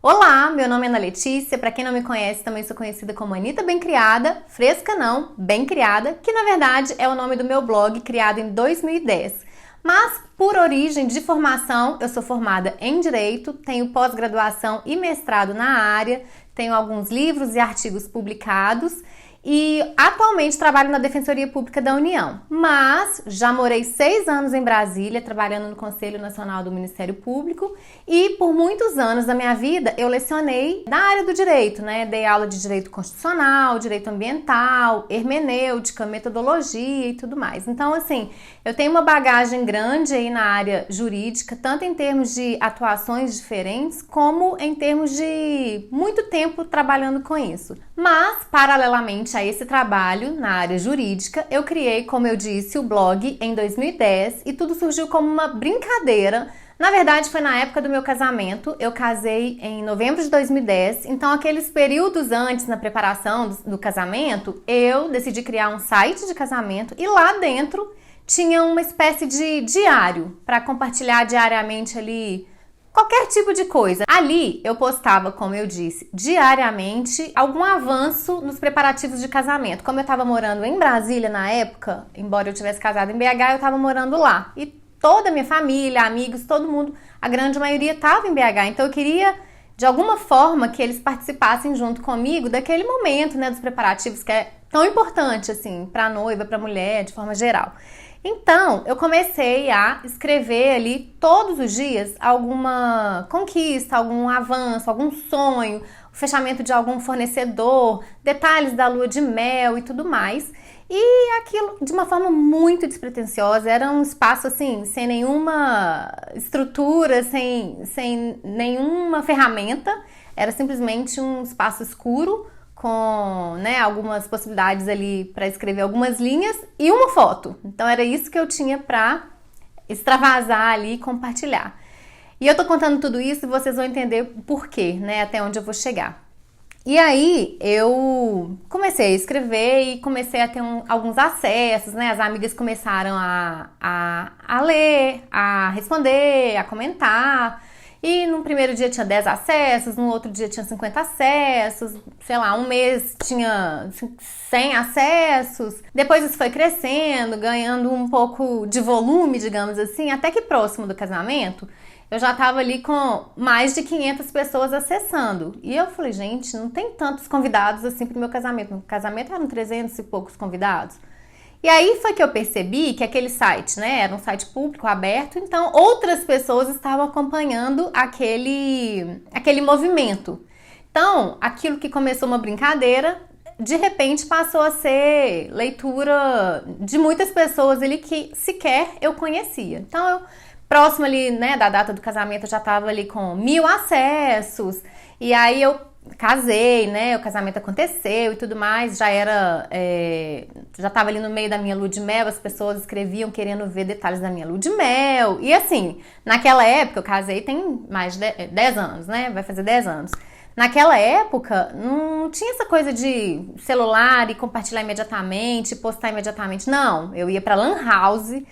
Olá, meu nome é Ana Letícia, para quem não me conhece, também sou conhecida como Anitta Bem Criada, fresca não, bem criada, que na verdade é o nome do meu blog criado em 2010. Mas por origem de formação, eu sou formada em Direito, tenho pós-graduação e mestrado na área, tenho alguns livros e artigos publicados e atualmente trabalho na Defensoria Pública da União, mas já morei 6 anos em Brasília, trabalhando no Conselho Nacional do Ministério Público e por muitos anos da minha vida eu lecionei na área do direito, né? Dei aula de direito constitucional, direito ambiental, hermenêutica, metodologia e tudo mais. Então, assim, eu tenho uma bagagem grande aí na área jurídica, tanto em termos de atuações diferentes, como em termos de muito tempo trabalhando com isso. Mas, paralelamente a esse trabalho na área jurídica, eu criei, como eu disse, o blog em 2010 e tudo surgiu como uma brincadeira. Na verdade, foi na época do meu casamento. Eu casei em novembro de 2010, então aqueles períodos antes, na preparação do casamento, eu decidi criar um site de casamento e lá dentro tinha uma espécie de diário para compartilhar diariamente ali qualquer tipo de coisa. Ali eu postava, como eu disse, diariamente algum avanço nos preparativos de casamento. Como eu estava morando em Brasília na época, embora eu tivesse casado em BH, eu estava morando lá. E toda a minha família, amigos, todo mundo, a grande maioria estava em BH. Então eu queria, de alguma forma, que eles participassem junto comigo daquele momento, né, dos preparativos que é tão importante, assim, para a noiva, para a mulher, de forma geral. Então, eu comecei a escrever ali todos os dias alguma conquista, algum avanço, algum sonho, o fechamento de algum fornecedor, detalhes da lua de mel e tudo mais. E aquilo de uma forma muito despretensiosa, era um espaço assim, sem nenhuma estrutura, sem nenhuma ferramenta, era simplesmente um espaço escuro com, né, algumas possibilidades ali para escrever algumas linhas e uma foto. Então era isso que eu tinha para extravasar ali e compartilhar. E eu tô contando tudo isso e vocês vão entender o porquê, né, até onde eu vou chegar. E aí eu comecei a escrever e comecei a ter alguns acessos, né? As amigas começaram a ler, a responder, a comentar. E no primeiro dia tinha 10 acessos, no outro dia tinha 50 acessos, sei lá, um mês tinha 100 acessos. Depois isso foi crescendo, ganhando um pouco de volume, digamos assim, até que próximo do casamento eu já tava ali com mais de 500 pessoas acessando. E eu falei, gente, não tem tantos convidados assim pro meu casamento. No casamento eram 300 e poucos convidados. E aí foi que eu percebi que aquele site, né, era um site público, aberto, então outras pessoas estavam acompanhando aquele movimento. Então, aquilo que começou uma brincadeira, de repente passou a ser leitura de muitas pessoas ali que sequer eu conhecia. Então, próximo ali, né, da data do casamento, eu já tava ali com 1000 acessos, e aí eu casei, né, o casamento aconteceu e tudo mais, já tava ali no meio da minha lua de mel, as pessoas escreviam querendo ver detalhes da minha lua de mel, e assim, naquela época, eu casei tem mais de 10 anos, né, vai fazer 10 anos. Naquela época, não tinha essa coisa de celular e compartilhar imediatamente, postar imediatamente. Não, eu ia pra Lan House,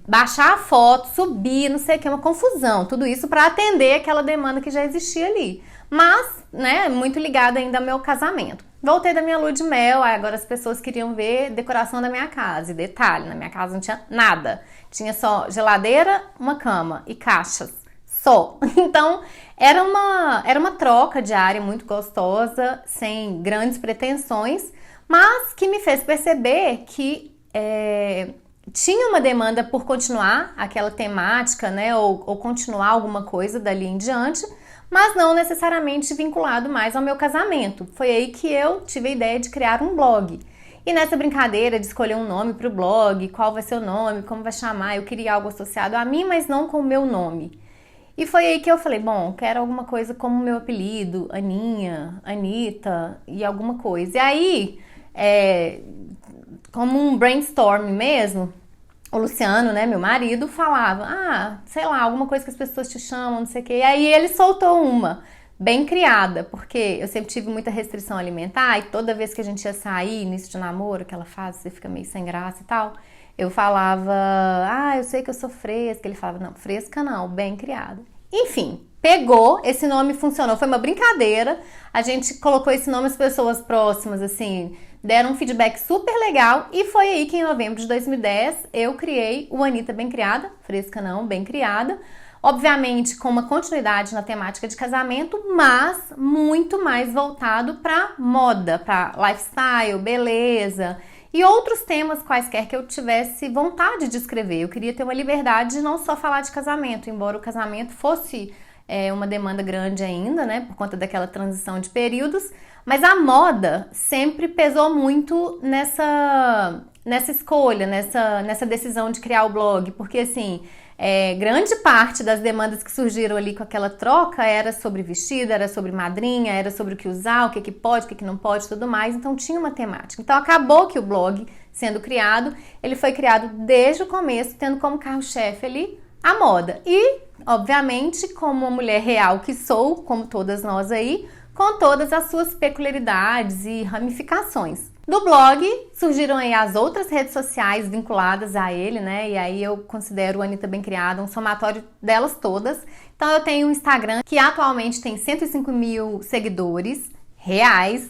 baixar a foto, subir, não sei o que, uma confusão. Tudo isso para atender aquela demanda que já existia ali. Mas, né, muito ligada ainda ao meu casamento. Voltei da minha lua de mel, agora as pessoas queriam ver decoração da minha casa. E detalhe, na minha casa não tinha nada. Tinha só geladeira, uma cama e caixas. Só. Então, era uma troca diária muito gostosa, sem grandes pretensões, mas que me fez perceber que tinha uma demanda por continuar aquela temática, né, ou continuar alguma coisa dali em diante, mas não necessariamente vinculado mais ao meu casamento. Foi aí que eu tive a ideia de criar um blog. E nessa brincadeira de escolher um nome para o blog, qual vai ser o nome, como vai chamar, eu queria algo associado a mim, mas não com o meu nome. E foi aí que eu falei, bom, quero alguma coisa como meu apelido, Aninha, Anitta e alguma coisa. E aí, como um brainstorm mesmo, o Luciano, né, meu marido, falava, sei lá, alguma coisa que as pessoas te chamam, não sei o quê. E aí ele soltou uma, bem criada, porque eu sempre tive muita restrição alimentar e toda vez que a gente ia sair, início de namoro, aquela fase, você fica meio sem graça e tal, eu falava, eu sei que eu sou fresca. Ele falava, não, fresca não, bem criada. Enfim, pegou, esse nome funcionou, foi uma brincadeira, a gente colocou esse nome, as pessoas próximas, assim, deram um feedback super legal e foi aí que em novembro de 2010 eu criei o Anitta Bem Criada, fresca não, bem criada, obviamente com uma continuidade na temática de casamento, mas muito mais voltado para moda, para lifestyle, beleza e outros temas quaisquer que eu tivesse vontade de escrever. Eu queria ter uma liberdade de não só falar de casamento, embora o casamento fosse uma demanda grande ainda, né, por conta daquela transição de períodos, mas a moda sempre pesou muito nessa escolha, nessa decisão de criar o blog, porque assim, grande parte das demandas que surgiram ali com aquela troca era sobre vestido, era sobre madrinha, era sobre o que usar, o que pode, o que não pode, tudo mais, então tinha uma temática. Então acabou que o blog, sendo criado, ele foi criado desde o começo, tendo como carro-chefe ali a moda. E, obviamente, como uma mulher real que sou, como todas nós aí, com todas as suas peculiaridades e ramificações. Do blog surgiram aí as outras redes sociais vinculadas a ele, né? E aí eu considero o Anitta Bem Criada um somatório delas todas. Então eu tenho um Instagram que atualmente tem 105 mil seguidores reais.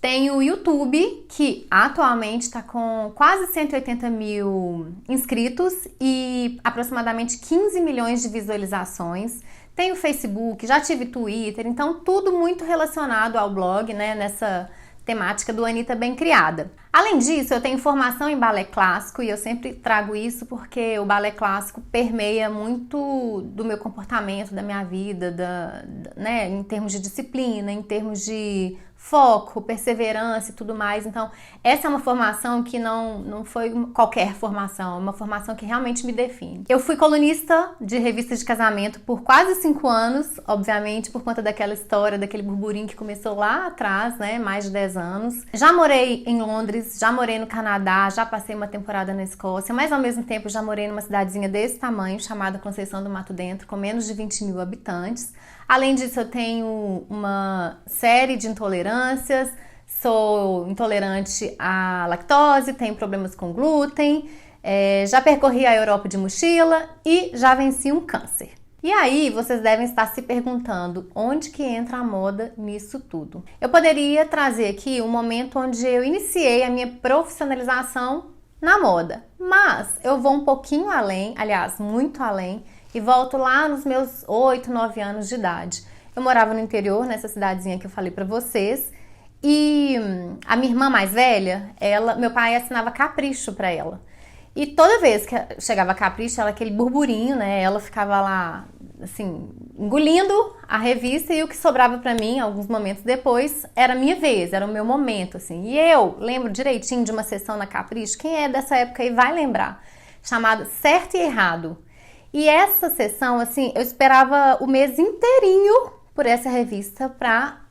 Tenho o YouTube, que atualmente está com quase 180 mil inscritos e aproximadamente 15 milhões de visualizações. Tenho o Facebook, já tive Twitter, então tudo muito relacionado ao blog, né, nessa temática do Anitta Bem Criada. Além disso, eu tenho formação em balé clássico e eu sempre trago isso porque o balé clássico permeia muito do meu comportamento, da minha vida, né, em termos de disciplina, em termos de foco, perseverança e tudo mais. Então, essa é uma formação que não foi qualquer formação, é uma formação que realmente me define. Eu fui colunista de revistas de casamento por quase 5 anos, obviamente, por conta daquela história, daquele burburinho que começou lá atrás, né, mais de 10 anos. Já morei em Londres, já morei no Canadá, já passei uma temporada na Escócia, mas ao mesmo tempo já morei numa cidadezinha desse tamanho, chamada Conceição do Mato Dentro, com menos de 20 mil habitantes. Além disso, eu tenho uma série de intolerâncias, sou intolerante à lactose, tenho problemas com glúten, já percorri a Europa de mochila e já venci um câncer. E aí, vocês devem estar se perguntando onde que entra a moda nisso tudo. Eu poderia trazer aqui um momento onde eu iniciei a minha profissionalização na moda, mas eu vou um pouquinho além, aliás, muito além, e volto lá nos meus 8, 9 anos de idade. Eu morava no interior, nessa cidadezinha que eu falei pra vocês, e a minha irmã mais velha, meu pai assinava Capricho pra ela. E toda vez que chegava Capricho, aquele burburinho, né? Ela ficava lá, assim, engolindo a revista e o que sobrava pra mim, alguns momentos depois, era a minha vez, era o meu momento, assim. E eu lembro direitinho de uma sessão na Capricho, quem é dessa época aí vai lembrar, chamada Certo e Errado. E essa sessão, assim, eu esperava o mês inteirinho por essa revista para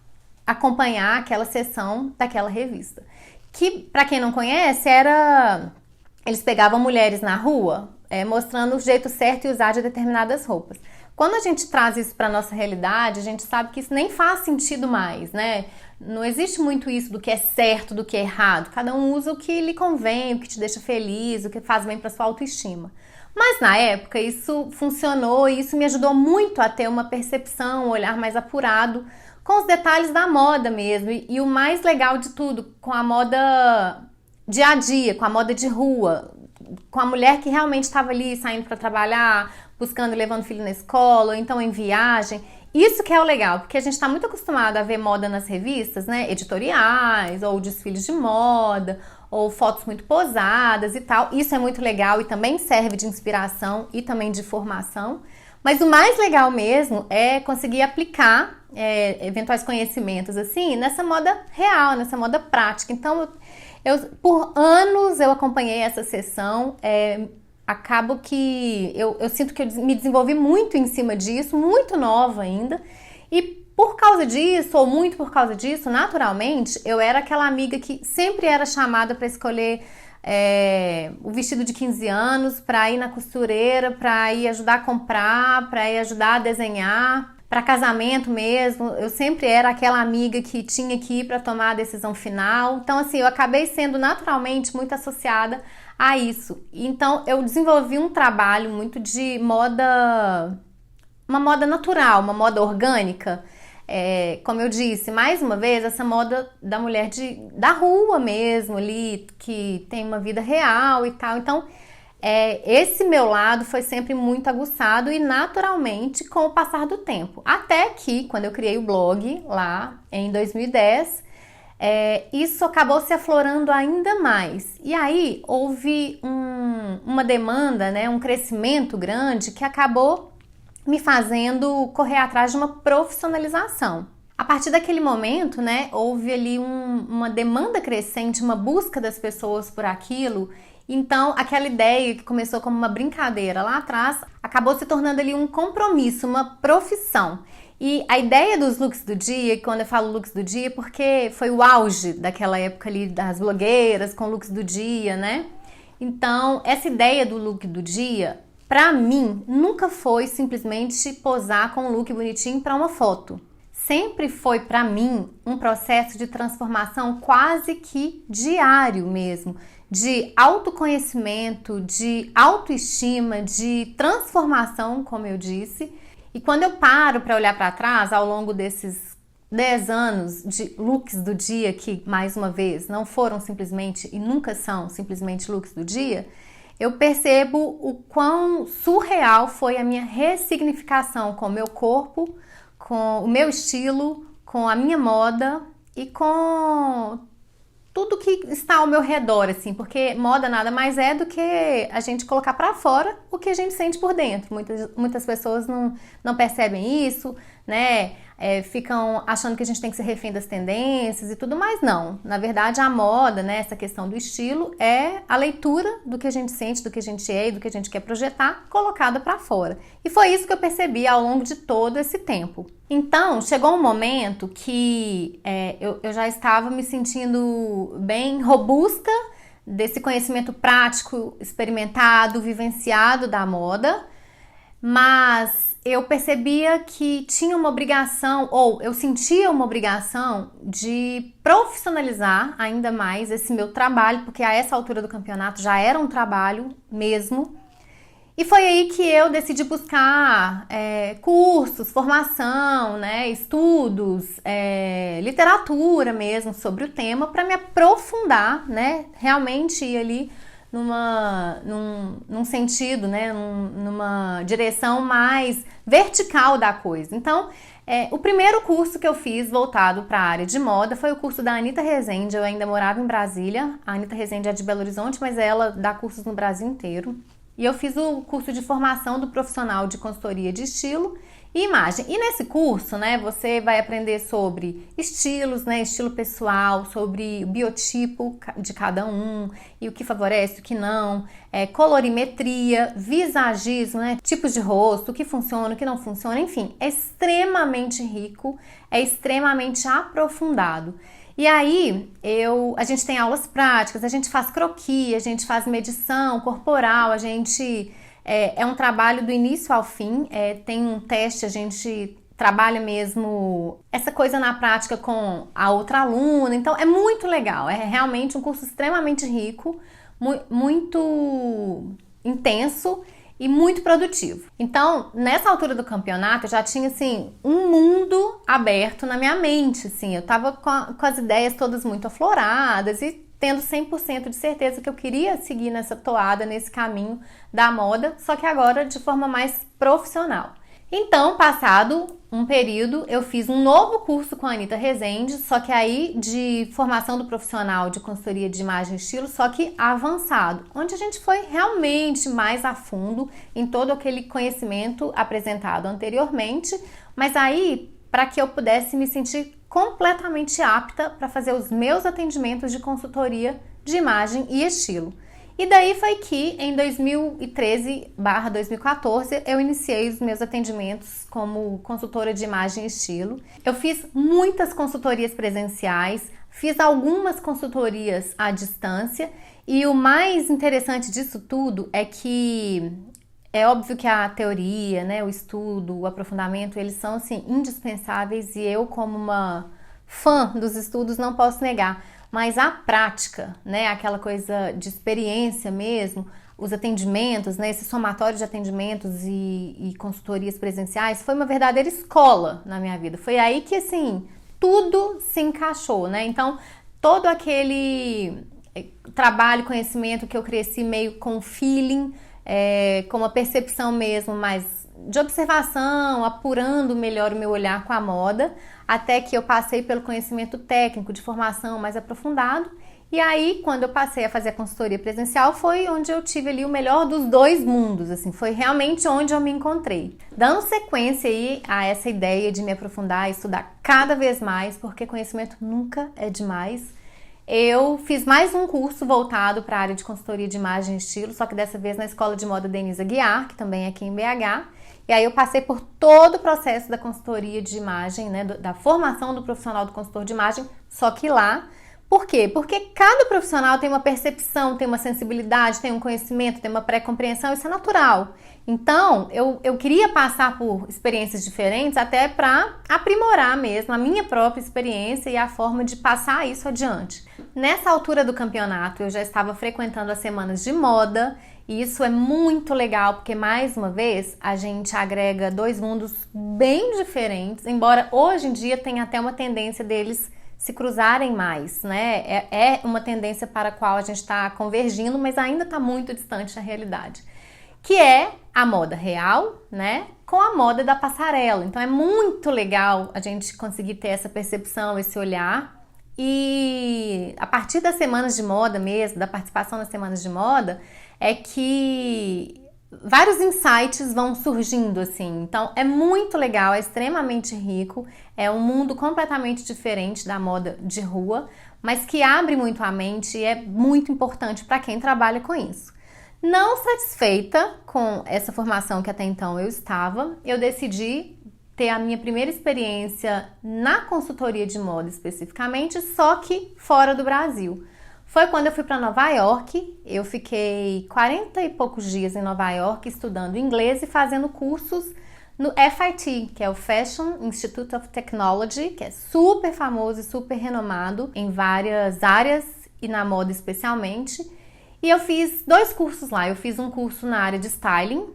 acompanhar aquela sessão daquela revista. Que, para quem não conhece, eles pegavam mulheres na rua, mostrando o jeito certo de usar de determinadas roupas. Quando a gente traz isso para nossa realidade, a gente sabe que isso nem faz sentido mais, né? Não existe muito isso do que é certo, do que é errado. Cada um usa o que lhe convém, o que te deixa feliz, o que faz bem para sua autoestima. Mas na época isso funcionou e isso me ajudou muito a ter uma percepção, um olhar mais apurado com os detalhes da moda mesmo. E o mais legal de tudo, com a moda dia a dia, com a moda de rua, com a mulher que realmente estava ali saindo para trabalhar, buscando e levando o filho na escola, ou então em viagem. Isso que é o legal, porque a gente está muito acostumado a ver moda nas revistas, né, editoriais, ou desfiles de moda, ou fotos muito posadas e tal. Isso é muito legal e também serve de inspiração e também de formação. Mas o mais legal mesmo é conseguir aplicar eventuais conhecimentos assim nessa moda real, nessa moda prática. Então, por anos eu acompanhei essa sessão. Acabo que eu sinto que eu me desenvolvi muito em cima disso, muito nova ainda. E por causa disso, ou muito por causa disso, naturalmente, eu era aquela amiga que sempre era chamada para escolher o vestido de 15 anos, para ir na costureira, para ir ajudar a comprar, para ir ajudar a desenhar, para casamento mesmo. Eu sempre era aquela amiga que tinha que ir para tomar a decisão final. Então, assim, eu acabei sendo naturalmente muito associada a isso. Então, eu desenvolvi um trabalho muito de moda uma moda natural, uma moda orgânica. Como eu disse, mais uma vez, essa moda da mulher da rua mesmo ali, que tem uma vida real e tal. Então, esse meu lado foi sempre muito aguçado e naturalmente com o passar do tempo. Até que, quando eu criei o blog lá em 2010, isso acabou se aflorando ainda mais. E aí houve uma demanda, né, um crescimento grande que acabou me fazendo correr atrás de uma profissionalização. A partir daquele momento, né, houve ali uma demanda crescente, uma busca das pessoas por aquilo. Então, aquela ideia que começou como uma brincadeira lá atrás, acabou se tornando ali um compromisso, uma profissão. E a ideia dos looks do dia, quando eu falo looks do dia, porque foi o auge daquela época ali das blogueiras com looks do dia, né? Então, essa ideia do look do dia, pra mim, nunca foi simplesmente posar com um look bonitinho para uma foto. Sempre foi pra mim um processo de transformação quase que diário mesmo, de autoconhecimento, de autoestima, de transformação, como eu disse. E quando eu paro para olhar para trás, ao longo desses 10 anos de looks do dia, que mais uma vez não foram simplesmente e nunca são simplesmente looks do dia, eu percebo o quão surreal foi a minha ressignificação com o meu corpo, com o meu estilo, com a minha moda e com tudo que está ao meu redor, assim, porque moda nada mais é do que a gente colocar para fora o que a gente sente por dentro. Muitas pessoas não percebem isso, né? Ficam achando que a gente tem que ser refém das tendências e tudo mais. Não, na verdade a moda, né, essa questão do estilo é a leitura do que a gente sente, do que a gente é e do que a gente quer projetar colocada para fora. E foi isso que eu percebi ao longo de todo esse tempo. Então, chegou um momento que eu já estava me sentindo bem robusta desse conhecimento prático, experimentado, vivenciado da moda, mas eu percebia que tinha uma obrigação, ou eu sentia uma obrigação de profissionalizar ainda mais esse meu trabalho, porque a essa altura do campeonato já era um trabalho mesmo. E foi aí que eu decidi buscar cursos, formação, né, estudos, literatura mesmo sobre o tema, para me aprofundar, né, realmente ir ali num sentido, né, numa direção mais vertical da coisa. Então, o primeiro curso que eu fiz voltado para a área de moda foi o curso da Anitta Rezende. Eu ainda morava em Brasília. A Anitta Rezende é de Belo Horizonte, mas ela dá cursos no Brasil inteiro. E eu fiz o curso de formação do profissional de consultoria de estilo e imagem. E nesse curso, né, você vai aprender sobre estilos, né, estilo pessoal, sobre o biotipo de cada um e o que favorece, o que não, colorimetria, visagismo, né, tipos de rosto, o que funciona, o que não funciona, enfim, é extremamente rico, é extremamente aprofundado. E aí, a gente tem aulas práticas, a gente faz croquis, a gente faz medição corporal, a gente... É um trabalho do início ao fim, tem um teste, a gente trabalha mesmo essa coisa na prática com a outra aluna, então é muito legal, é realmente um curso extremamente rico, muito intenso e muito produtivo. Então, nessa altura do campeonato, eu já tinha, assim, um mundo aberto na minha mente, assim, eu tava com as ideias todas muito afloradas e tendo 100% de certeza que eu queria seguir nessa toada, nesse caminho da moda, só que agora de forma mais profissional. Então, passado um período, eu fiz um novo curso com a Anitta Rezende, só que aí de formação do profissional de consultoria de imagem e estilo, só que avançado, onde a gente foi realmente mais a fundo em todo aquele conhecimento apresentado anteriormente, mas aí para que eu pudesse me sentir completamente apta para fazer os meus atendimentos de consultoria de imagem e estilo. E daí foi que em 2013/2014 eu iniciei os meus atendimentos como consultora de imagem e estilo. Eu fiz muitas consultorias presenciais, fiz algumas consultorias à distância e o mais interessante disso tudo é que é óbvio que a teoria, né, o estudo, o aprofundamento, eles são assim indispensáveis e eu como uma fã dos estudos não posso negar. Mas a prática, né, aquela coisa de experiência mesmo, os atendimentos, né, esse somatório de atendimentos e consultorias presenciais, foi uma verdadeira escola na minha vida. Foi aí que, assim, tudo se encaixou, né? Então, todo aquele trabalho, conhecimento que eu cresci meio com feeling, com uma percepção mesmo, mais de observação, apurando melhor o meu olhar com a moda, até que eu passei pelo conhecimento técnico, de formação mais aprofundado. E aí, quando eu passei a fazer a consultoria presencial, foi onde eu tive ali o melhor dos dois mundos, assim, foi realmente onde eu me encontrei. Dando sequência aí a essa ideia de me aprofundar e estudar cada vez mais, porque conhecimento nunca é demais, eu fiz mais um curso voltado para a área de consultoria de imagem e estilo, só que dessa vez na Escola de Moda Denise Aguiar, que também é aqui em BH. E aí eu passei por todo o processo da consultoria de imagem, né, da formação do profissional do consultor de imagem, só que lá. Por quê? Porque cada profissional tem uma percepção, tem uma sensibilidade, tem um conhecimento, tem uma pré-compreensão, isso é natural. Então, eu queria passar por experiências diferentes até para aprimorar mesmo a minha própria experiência e a forma de passar isso adiante. Nessa altura do campeonato, eu já estava frequentando as semanas de moda e isso é muito legal porque, mais uma vez, a gente agrega dois mundos bem diferentes, embora hoje em dia tenha até uma tendência deles se cruzarem mais, né? É uma tendência para a qual a gente está convergindo, mas ainda está muito distante da realidade, que é a moda real, né, com a moda da passarela. Então é muito legal a gente conseguir ter essa percepção, esse olhar, e a partir das semanas de moda mesmo, da participação nas semanas de moda, é que vários insights vão surgindo, assim. Então é muito legal, é extremamente rico, é um mundo completamente diferente da moda de rua, mas que abre muito a mente e é muito importante para quem trabalha com isso. Não satisfeita com essa formação que até então eu estava, eu decidi ter a minha primeira experiência na consultoria de moda especificamente, só que fora do Brasil. Foi quando eu fui para Nova York, eu fiquei 40 e poucos dias em Nova York estudando inglês e fazendo cursos no FIT, que é o Fashion Institute of Technology, que é super famoso e super renomado em várias áreas e na moda especialmente. E eu fiz dois cursos lá, eu fiz um curso na área de styling,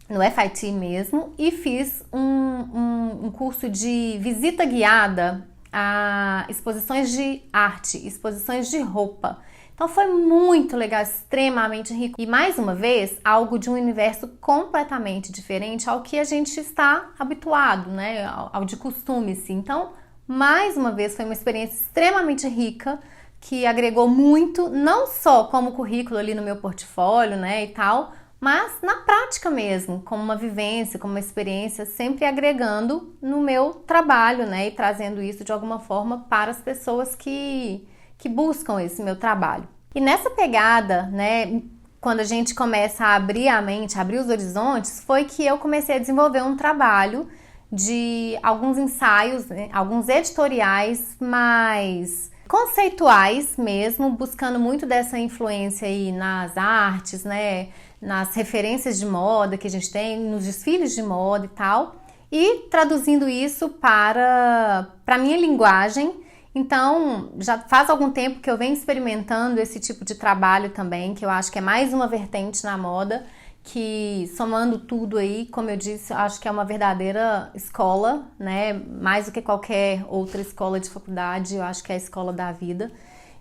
no FIT mesmo, e fiz um curso de visita guiada a exposições de arte, exposições de roupa. Então foi muito legal, extremamente rico. E mais uma vez, algo de um universo completamente diferente ao que a gente está habituado, né? Ao de costume-se. Então, mais uma vez, foi uma experiência extremamente rica, que agregou muito, não só como currículo ali no meu portfólio, né, e tal, mas na prática mesmo, como uma vivência, como uma experiência, sempre agregando no meu trabalho, né, e trazendo isso de alguma forma para as pessoas que buscam esse meu trabalho. E nessa pegada, né, quando a gente começa a abrir a mente, abrir os horizontes, foi que eu comecei a desenvolver um trabalho de alguns ensaios, né, alguns editoriais mais conceituais mesmo, buscando muito dessa influência aí nas artes, né, nas referências de moda que a gente tem, nos desfiles de moda e tal, e traduzindo isso para a minha linguagem. Então, já faz algum tempo que eu venho experimentando esse tipo de trabalho também, que eu acho que é mais uma vertente na moda, que somando tudo aí, como eu disse, acho que é uma verdadeira escola, né? Mais do que qualquer outra escola de faculdade, eu acho que é a escola da vida.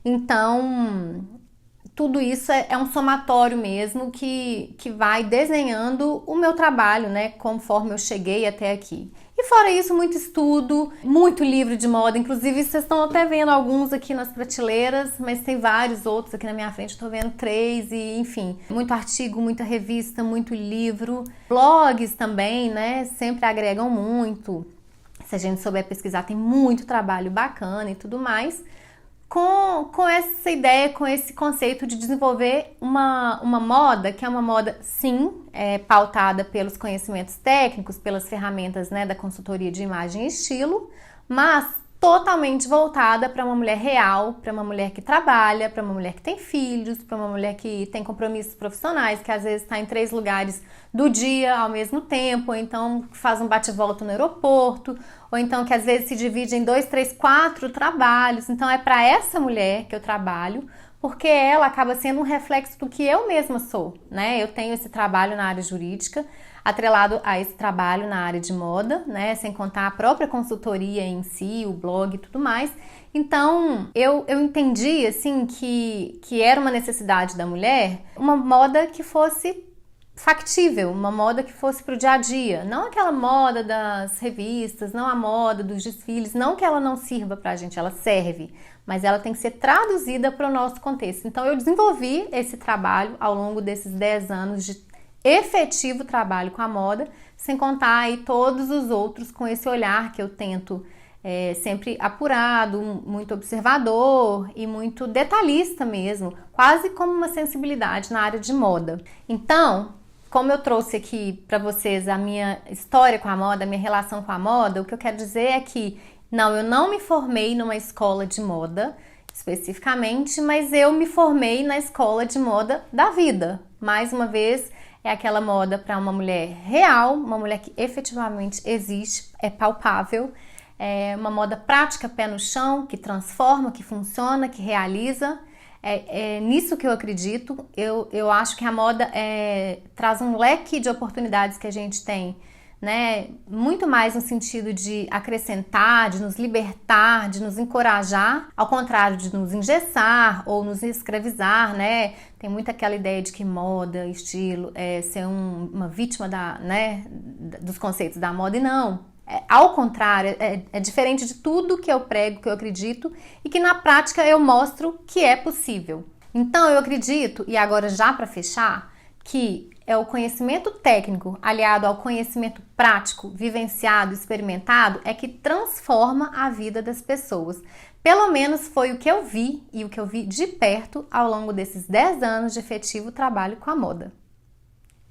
Então, tudo isso é um somatório mesmo que vai desenhando o meu trabalho, né? Conforme eu cheguei até aqui. E fora isso, muito estudo, muito livro de moda, inclusive vocês estão até vendo alguns aqui nas prateleiras, mas tem vários outros aqui na minha frente, estou vendo 3 e enfim, muito artigo, muita revista, muito livro, blogs também, né, sempre agregam muito, se a gente souber pesquisar tem muito trabalho bacana e tudo mais, com essa ideia, com esse conceito de desenvolver uma moda, que é uma moda, sim, pautada pelos conhecimentos técnicos, pelas ferramentas, né, da consultoria de imagem e estilo, mas totalmente voltada para uma mulher real, para uma mulher que trabalha, para uma mulher que tem filhos, para uma mulher que tem compromissos profissionais, que às vezes está em 3 lugares do dia ao mesmo tempo, ou então faz um bate-volta no aeroporto, ou então que às vezes se divide em 2, 3, 4 trabalhos. Então é para essa mulher que eu trabalho, porque ela acaba sendo um reflexo do que eu mesma sou, né? Eu tenho esse trabalho na área jurídica, atrelado a esse trabalho na área de moda, né? Sem contar a própria consultoria em si, o blog e tudo mais. Então, eu entendi, assim, que era uma necessidade da mulher, uma moda que fosse factível, uma moda que fosse para o dia a dia, não aquela moda das revistas, não a moda dos desfiles, não que ela não sirva para a gente, ela serve, mas ela tem que ser traduzida para o nosso contexto. Então eu desenvolvi esse trabalho ao longo desses 10 anos de efetivo trabalho com a moda, sem contar aí todos os outros com esse olhar que eu tento sempre apurado, muito observador e muito detalhista mesmo, quase como uma sensibilidade na área de moda. Então, como eu trouxe aqui para vocês a minha história com a moda, a minha relação com a moda, o que eu quero dizer é que eu não me formei numa escola de moda especificamente, mas eu me formei na escola de moda da vida. Mais uma vez, é aquela moda para uma mulher real, uma mulher que efetivamente existe, é palpável, é uma moda prática, pé no chão, que transforma, que funciona, que realiza. É nisso que eu acredito. Eu acho que a moda traz um leque de oportunidades que a gente tem, né? Muito mais no sentido de acrescentar, de nos libertar, de nos encorajar, ao contrário de nos engessar ou nos escravizar, né? Tem muito aquela ideia de que moda, estilo, é ser uma vítima dos conceitos da moda, e não. Ao contrário, é diferente de tudo que eu prego, que eu acredito, e que na prática eu mostro que é possível. Então eu acredito, e agora já para fechar, que é o conhecimento técnico aliado ao conhecimento prático, vivenciado, experimentado, é que transforma a vida das pessoas. Pelo menos foi o que eu vi e o que eu vi de perto ao longo desses 10 anos de efetivo trabalho com a moda.